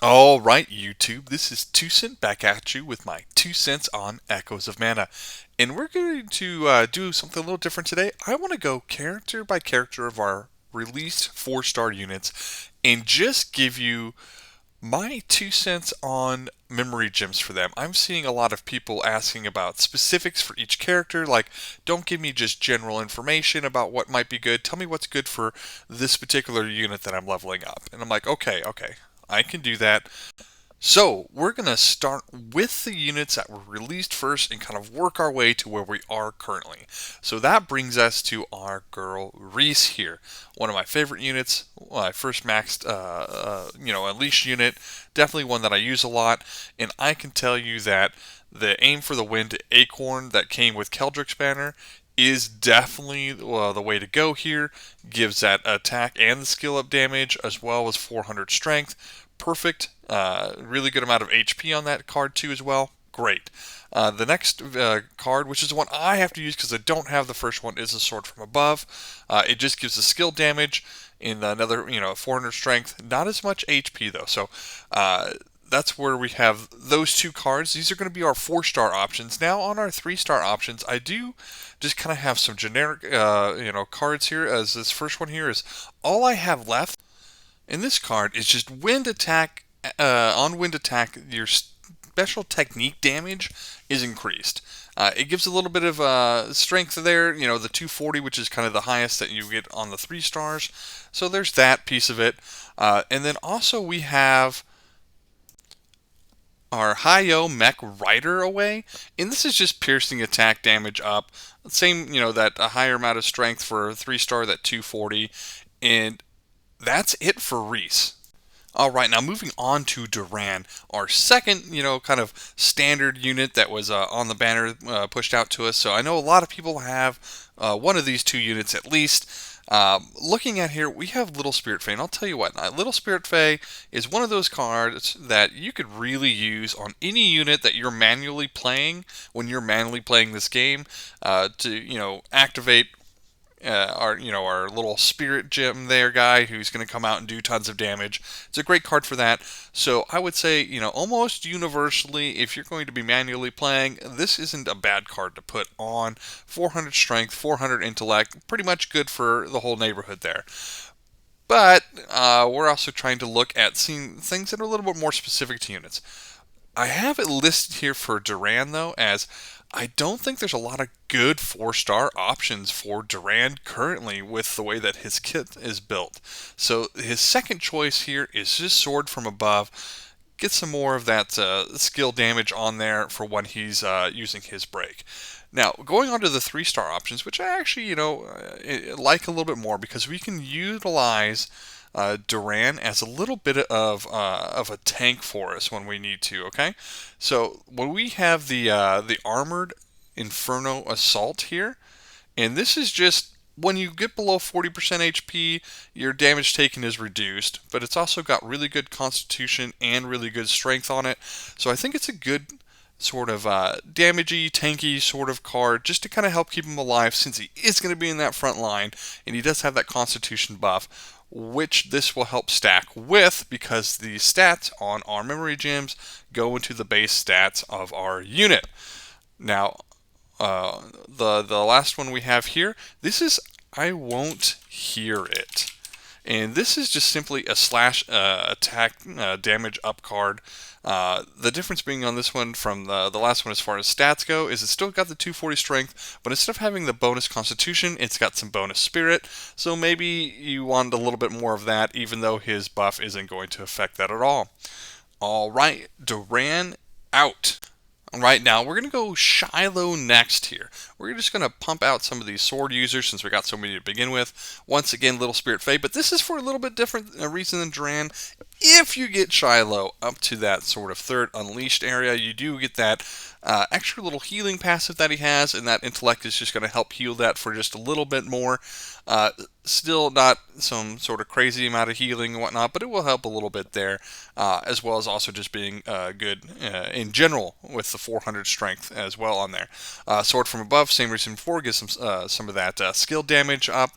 All right, YouTube, this is 2 Cent back at you with my 2 cents on Echoes of Mana. And we're going to do something a little different today. I want to go character by character of our released 4-star units and just give you my 2 cents on memory gems for them. I'm seeing a lot of people asking about specifics for each character, like, don't give me just general information about what might be good. Tell me what's good for this particular unit that I'm leveling up. And I'm like, okay, I can do that. So, we're going to start with the units that were released first and kind of work our way to where we are currently. So that brings us to our girl Riesz here. One of my favorite units. When I first maxed, Unleash unit. Definitely one that I use a lot. And I can tell you that the Aim for the Wind Acorn that came with Keldric's banner is definitely the way to go here. Gives that attack and the skill up damage as well as 400 strength. Perfect. Really good amount of HP on that card too as well. Great. The next card, which is the one I have to use because I don't have the first one, is a Sword from Above. It just gives the skill damage in another, 400 strength. Not as much HP though. So that's where we have those two cards. These are going to be our 4-star options. Now on our 3-star options, I do just kind of have some generic, cards here. As this first one here is all I have left. And this card is just wind attack. On wind attack, your special technique damage is increased. It gives a little bit of strength there, the 240, which is kind of the highest that you get on the 3 stars. So there's that piece of it. And then also we have our Hi-Yo Mech Rider away, and this is just piercing attack damage up. Same, that a higher amount of strength for a 3-star, that 240, and that's it for Riesz. All right, now moving on to Duran, our second, kind of standard unit that was on the banner pushed out to us. So I know a lot of people have one of these two units at least. Looking at here, we have Little Spirit Fae, and I'll tell you what, Little Spirit Fae is one of those cards that you could really use on any unit that you're manually playing when you're manually playing this game to, activate our little spirit gem there guy who's going to come out and do tons of damage. It's a great card for that. So I would say, almost universally, if you're going to be manually playing, this isn't a bad card to put on. 400 strength, 400 intellect, pretty much good for the whole neighborhood there. But we're also trying to look at seeing things that are a little bit more specific to units. I have it listed here for Duran though, as I don't think there's a lot of good 4-star options for Duran currently with the way that his kit is built. So his second choice here is just Sword from Above. Get some more of that skill damage on there for when he's using his break. Now, going on to the 3-star options, which I actually, like a little bit more because we can utilize Duran as a little bit of a tank for us when we need to. Okay, so when we have the armored Inferno Assault here, and this is just when you get below 40% HP, your damage taken is reduced, but it's also got really good constitution and really good strength on it. So I think it's a good sort of damagey, tanky sort of card just to kind of help keep him alive since he is going to be in that front line and he does have that constitution buff, which this will help stack with because the stats on our memory gems go into the base stats of our unit. Now, the last one we have here, this is I Won't Hear It. And this is just simply a slash attack damage up card. The difference being on this one from the last one as far as stats go is it's still got the 240 strength, but instead of having the bonus constitution, it's got some bonus spirit. So maybe you want a little bit more of that, even though his buff isn't going to affect that at all. All right, Duran out. All right, now we're going to go Shiloh next here. We're just going to pump out some of these sword users since we got so many to begin with. Once again, Little Spirit Fae, but this is for a little bit different reason than Duran. If you get Shiloh up to that sort of third Unleashed area, you do get that extra little healing passive that he has, and that intellect is just going to help heal that for just a little bit more. Still not some sort of crazy amount of healing and whatnot, but it will help a little bit there, as well as also just being good in general with the 400 strength as well on there. Sword from Above, same reason before, gives some of that skill damage up.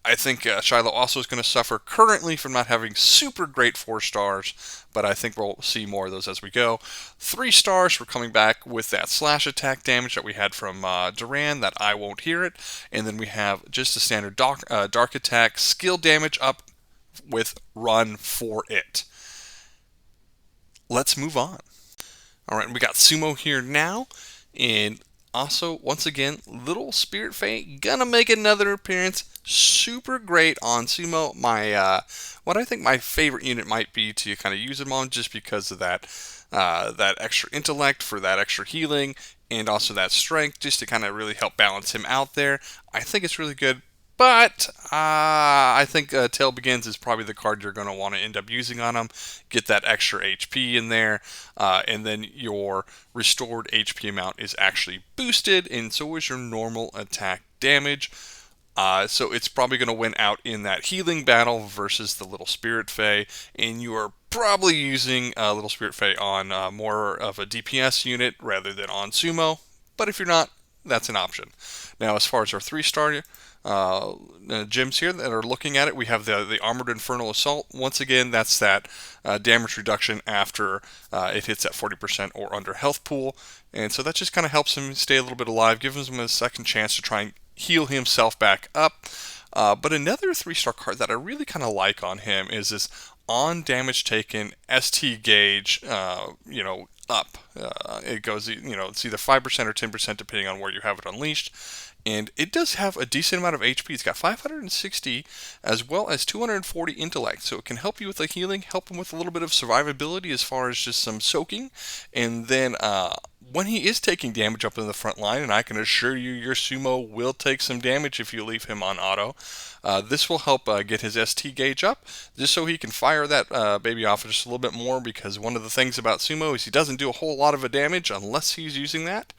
I think Shiloh also is going to suffer currently from not having super great 4 stars, but I think we'll see more of those as we go. 3 stars, we're coming back with that slash attack damage that we had from Duran, that I won't hear it. And then we have just a standard dark attack, skill damage up with run for it. Let's move on. All right, we got Sumo here now, and also, once again, Little Spirit Fae gonna make another appearance. Super great on Sumo. What I think my favorite unit might be to kind of use him on, just because of that extra intellect for that extra healing, and also that strength, just to kind of really help balance him out there. I think it's really good. But I think Tail Begins is probably the card you're going to want to end up using on him. Get that extra HP in there, and then your restored HP amount is actually boosted, and so is your normal attack damage. So it's probably going to win out in that healing battle versus the Little Spirit Fae, and you are probably using Little Spirit Fae on more of a DPS unit rather than on Sumo. But if you're not, that's an option. Now, as far as our 3-star gems here that are looking at it, we have the Armored Infernal Assault. Once again, that's that damage reduction after it hits at 40% or under health pool, and so that just kind of helps him stay a little bit alive, gives him a second chance to try and heal himself back up. But another 3-star card that I really kind of like on him is this on damage taken ST gauge, up. It goes, it's either 5% or 10% depending on where you have it unleashed. And it does have a decent amount of HP. It's got 560 as well as 240 intellect. So it can help you with the healing, help him with a little bit of survivability as far as just some soaking. And then when he is taking damage up in the front line, and I can assure you your Sumo will take some damage if you leave him on auto, this will help get his ST gauge up, just so he can fire that baby off just a little bit more, because one of the things about Sumo is he doesn't do a whole lot of damage unless he's using that.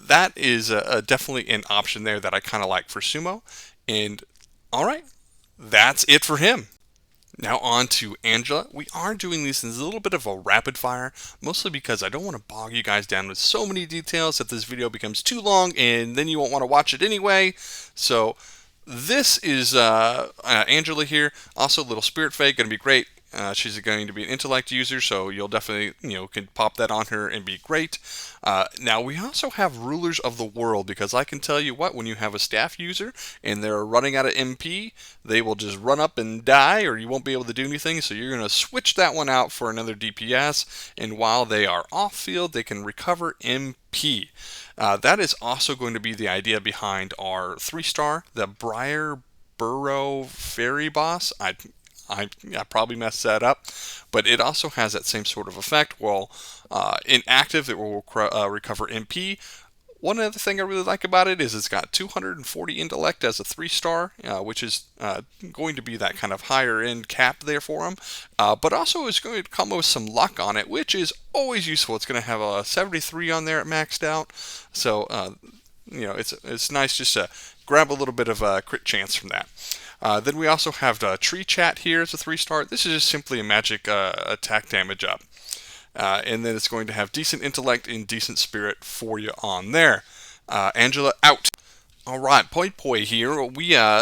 That is definitely an option there that I kind of like for Sumo. And all right, that's it for him. Now on to Angela. We are doing these in a little bit of a rapid fire, mostly because I don't want to bog you guys down with so many details that this video becomes too long and then you won't want to watch it anyway. So this is Angela here. Also, Little Spirit Fae, going to be great. She's going to be an intellect user, so you'll definitely, can pop that on her and be great. Now, we also have Rulers of the World, because I can tell you what, when you have a staff user and they're running out of MP, they will just run up and die, or you won't be able to do anything, so you're going to switch that one out for another DPS, and while they are off field, they can recover MP. That is also going to be the idea behind our 3-star, the Briar Burrow Fairy Boss. I probably messed that up, but it also has that same sort of effect. Well, inactive, it will recover MP. One other thing I really like about it is it's got 240 intellect as a 3-star, which is going to be that kind of higher end cap there for him. But also it's going to come with some luck on it, which is always useful. It's going to have a 73 on there at maxed out. So, it's nice just to grab a little bit of a crit chance from that. Then we also have the Tree Chat here as a 3-star. This is just simply a magic attack damage up. And then it's going to have decent intellect and decent spirit for you on there. Angela, out. All right, Popoi here.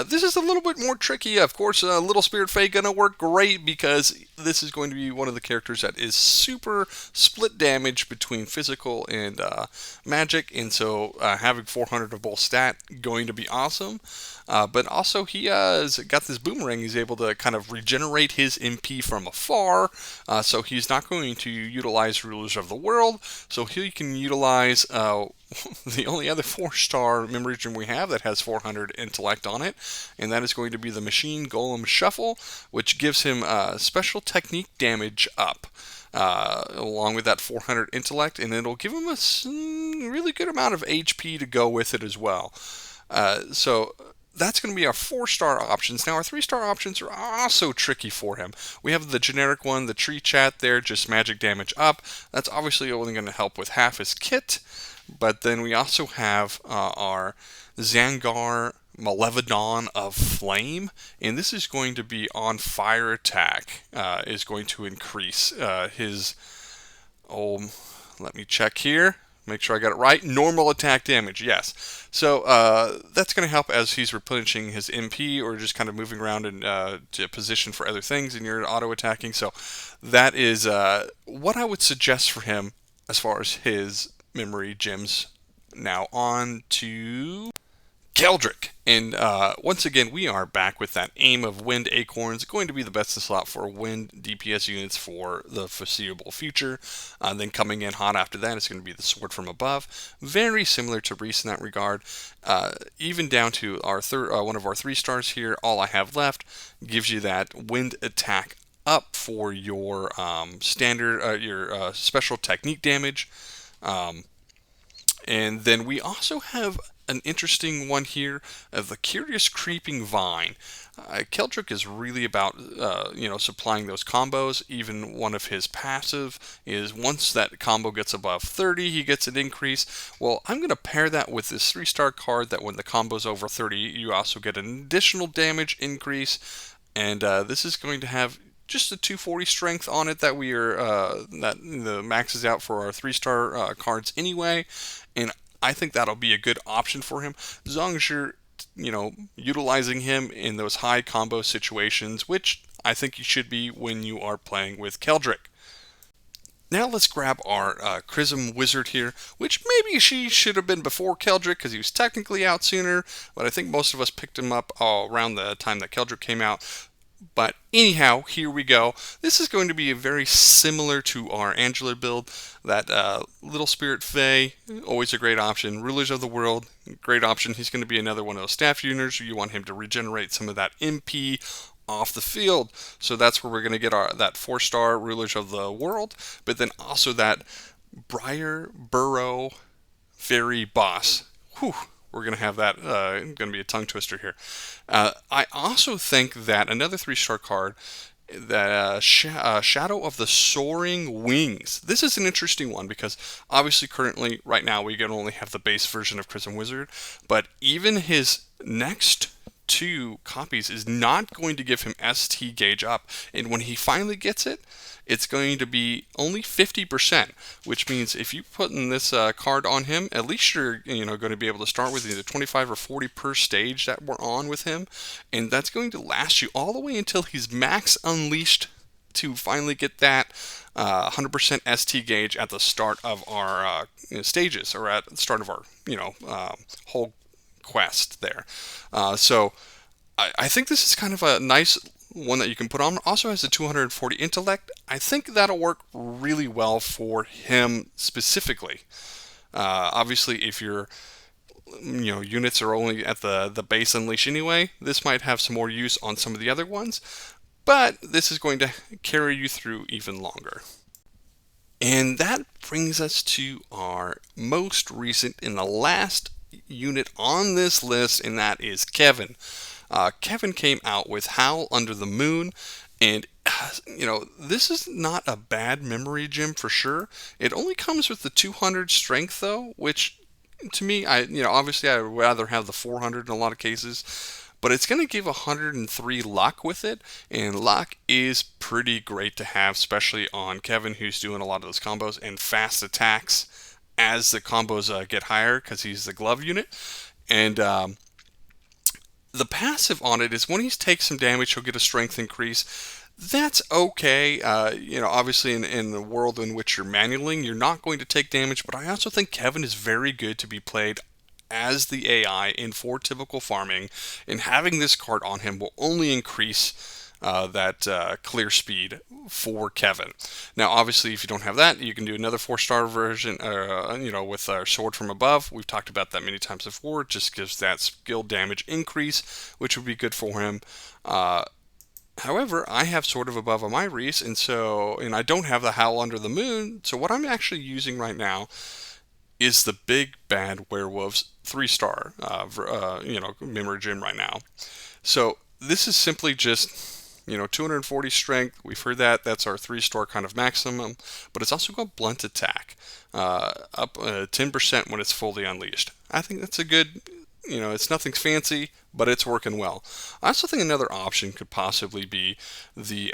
This is a little bit more tricky. Of course, Little Spirit Fae gonna work great, because this is going to be one of the characters that is super split damage between physical and magic, and so having 400 of both stat going to be awesome. But also he has got this boomerang. He's able to kind of regenerate his MP from afar, so he's not going to utilize Rulers of the World, so he can utilize the only other 4-star memory gem we have that has 400 intellect on it, and that is going to be the Machine Golem Shuffle, which gives him special technique damage up, along with that 400 intellect, and it'll give him a really good amount of HP to go with it as well. So that's going to be our 4-star options. Now, our 3-star options are also tricky for him. We have the generic one, the Tree Chat there, just magic damage up. That's obviously only going to help with half his kit. But then we also have our Zangar Malevodon of Flame, and this is going to be on fire attack, is going to increase his, let me check here, make sure I got it right. Normal attack damage, yes. So that's going to help as he's replenishing his MP or just kind of moving around and to position for other things, and you're auto attacking. So that is what I would suggest for him as far as his memory gems. Now on to Keldric. And once again, we are back with that aim of Wind Acorns. Going to be the best in slot for Wind DPS units for the foreseeable future. Then coming in hot after that is going to be the Sword from Above. Very similar to Riesz in that regard. Even down to our one of our 3 stars here, All I Have Left gives you that Wind attack up for your standard, your special technique damage. And then we also have an interesting one here of the Curious Creeping Vine. Keldric is really about, supplying those combos. Even one of his passive is once that combo gets above 30, he gets an increase. Well, I'm going to pair that with this 3-star card that when the combo's over 30, you also get an additional damage increase. And this is going to have just a 240 strength on it that we are that the maxes out for our 3-star cards anyway, and I think that'll be a good option for him as long as you're utilizing him in those high combo situations, which I think you should be when you are playing with Keldric. Now let's grab our Chrism Wizard here, which maybe she should have been before Keldric because he was technically out sooner, but I think most of us picked him up around the time that Keldric came out. But anyhow, here we go. This is going to be very similar to our Angela build. That Little Spirit Fae, always a great option. Rulers of the World, great option. He's going to be another one of those staff units. You want him to regenerate some of that MP off the field. So that's where we're going to get that 4-star Rulers of the World. But then also that Briar Burrow Fairy Boss. Whew. We're going to have that, going to be a tongue twister here. I also think that another 3-star card, that Shadow of the Soaring Wings. This is an interesting one because obviously currently, right now, we can only have the base version of Chrism Wizard, but even his next 2 copies is not going to give him ST gauge up, and when he finally gets it, it's going to be only 50%, which means if you put in this card on him, at least you're going to be able to start with either 25 or 40 per stage that we're on with him, and that's going to last you all the way until he's max unleashed to finally get that 100% ST gauge at the start of our stages, or at the start of our whole quest there. So I think this is kind of a nice one that you can put on. Also has a 240 intellect. I think that'll work really well for him specifically. Obviously, if your units are only at the base unleash anyway, this might have some more use on some of the other ones, but this is going to carry you through even longer. And that brings us to our most recent and the last unit on this list, and that is Kevin. Kevin came out with Howl Under the Moon, and this is not a bad memory gem for sure. It only comes with the 200 strength though, which to me, obviously I would rather have the 400 in a lot of cases, but it's going to give 103 luck with it, and luck is pretty great to have, especially on Kevin, who's doing a lot of those combos and fast attacks as the combos get higher because he's the glove unit. And the passive on it is when he takes some damage, he'll get a strength increase. That's okay. Obviously in the world in which you're manualing, you're not going to take damage, but I also think Kevin is very good to be played as the AI in for typical farming, and having this card on him will only increase that clear speed for Kevin. Now, obviously, if you don't have that, you can do another 4-star version, with our Sword from Above. We've talked about that many times before. It just gives that skill damage increase, which would be good for him. However, I have Sword of Above on my Riesz, and I don't have the Howl Under the Moon, so what I'm actually using right now is the Big Bad Werewolves 3-star, memory gem right now. So this is simply just 240 strength. We've heard that. That's our 3-star kind of maximum. But it's also got blunt attack, up 10% when it's fully unleashed. I think that's a good It's nothing fancy, but it's working well. I also think another option could possibly be the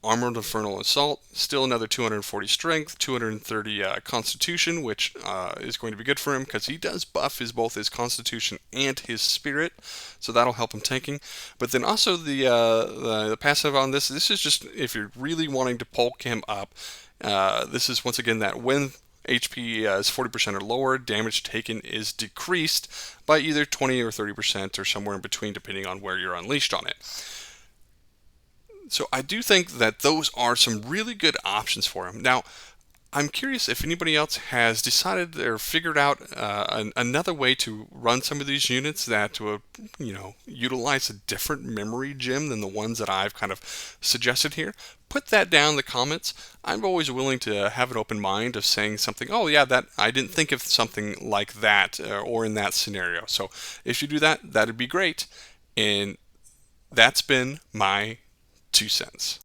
Armored Infernal Assault. Still another 240 strength, 230 constitution, which is going to be good for him because he does buff both his constitution and his spirit, so that'll help him tanking. But then also the passive on this. This is just if you're really wanting to bulk him up. This is once again that when HP is 40% or lower, damage taken is decreased by either 20 or 30% or somewhere in between, depending on where you're unleashed on it. So I do think that those are some really good options for him. Now, I'm curious if anybody else has decided or figured out another way to run some of these units that would, utilize a different memory gem than the ones that I've kind of suggested here. Put that down in the comments. I'm always willing to have an open mind of saying something. Oh yeah, that I didn't think of something like that or in that scenario. So if you do that, that'd be great. And that's been my 2 cents.